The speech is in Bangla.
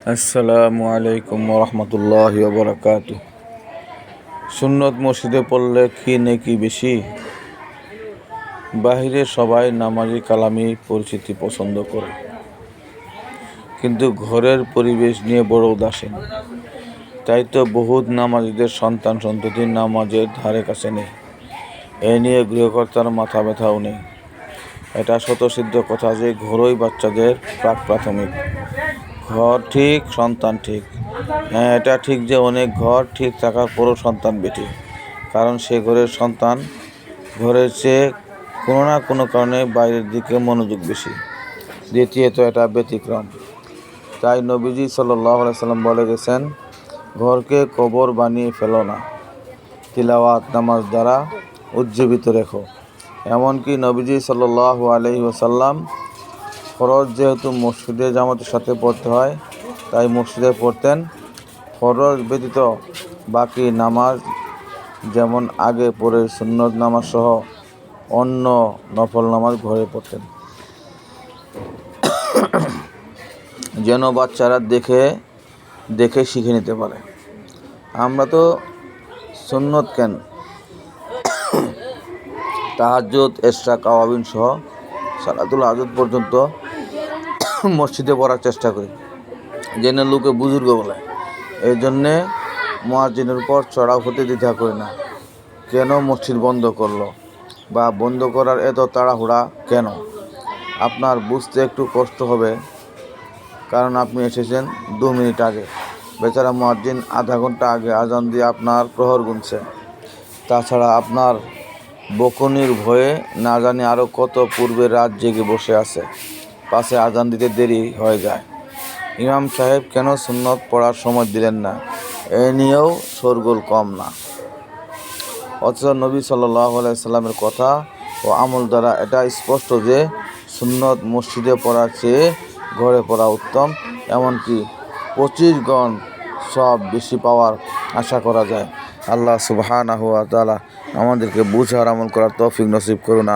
আসসালামু আলাইকুম রহমতুল্লাহি ওয়া বারাকাতুহু। সুন্নত মসজিদে পড়লে কি নেকি বেশি? বাহিরে সবাই নামাজি কালামি পরিচিতি পছন্দ করে, কিন্তু ঘরের পরিবেশ নিয়ে বড় উদাসীন। তাই তো বহুত নামাজিদের সন্তান সন্ততি নামাজের ধারে কাছে নেই। এ নিয়ে গৃহকর্তার মাথা ব্যথাও নেই। এটা স্বতঃসিদ্ধ কথা যে ঘরই বাচ্চাদের প্রাথমিক। ঘর ঠিক, সন্তান ঠিক। হ্যাঁ, এটা ঠিক যে অনেক ঘর ঠিক থাকার পরও সন্তান বেঠিক, কারণ সে ঘরের সন্তান ঘরের চেয়ে কোনো না কোনো কারণে বাইরের দিকে মনোযোগ বেশি। দ্বিতীয়ত, এটা ব্যতিক্রম। তাই নবীজি সাল্লাল্লাহু আলাইহি সাল্লাম বলে গেছেন, ঘরকে কবর বানিয়ে ফেলো না, তিলাওয়াত নামাজ দ্বারা উজ্জীবিত রেখো। এমনকি নবীজি সাল্লাল্লাহু আলাইহি ওয়াসাল্লাম ফরজ যেহেতু মসজিদে জামাতের সাথে পড়তে হয়, তাই মসজিদে পড়তেন। ফরজ ব্যতীত বাকি নামাজ, যেমন আগে পড়ে সুন্নত নামাজ সহ অন্য নফল নামাজ ঘরে পড়তেন, যেন বাচ্চারা দেখে দেখে শিখে নিতে পারে। আমরা তো সুন্নত কেন, তাহাজ্জুদ, ইশরাক, আওয়াবিন সহ সালাতুল হাজত পর্যন্ত মসজিদে পড়ার চেষ্টা করি, যেন লোকে বুজুর্গ বলে। এই জন্যে মুয়াজ্জিনের উপর চড়াও হতে দ্বিধা করি না। কেন মসজিদ বন্ধ করলো বা বন্ধ করার এত তাড়াহুড়া কেন? আপনার বুঝতে একটু কষ্ট হবে, কারণ আপনি এসেছেন 2 মিনিট আগে। বেচারা মুয়াজ্জিন আধা ঘন্টা আগে আজান দিয়ে আপনার প্রহর গুনছে। তাছাড়া আপনার বকুনির ভয়ে না জানি আরও কত পূর্বে রাত জেগে বসে আছে, পাশে আজান দিতে দেরি হয়ে যায়। ইমাম সাহেব কেন সুন্নত পড়ার সময় দিলেন না, এ নিয়েও শোরগোল কম না। অথচ নবী সাল্লাল্লাহু আলাইহি সাল্লামের কথা ও আমল দ্বারা এটা স্পষ্ট যে সুন্নত মসজিদে পড়ার চেয়ে ঘরে পড়া উত্তম। এমনকি 25 গুণ সব বেশি পাওয়ার আশা করা যায়। আল্লাহ সুবহানাহু ওয়া তাআলা আমাদেরকে বুঝার আমল করার তৌফিক নসিব করুন।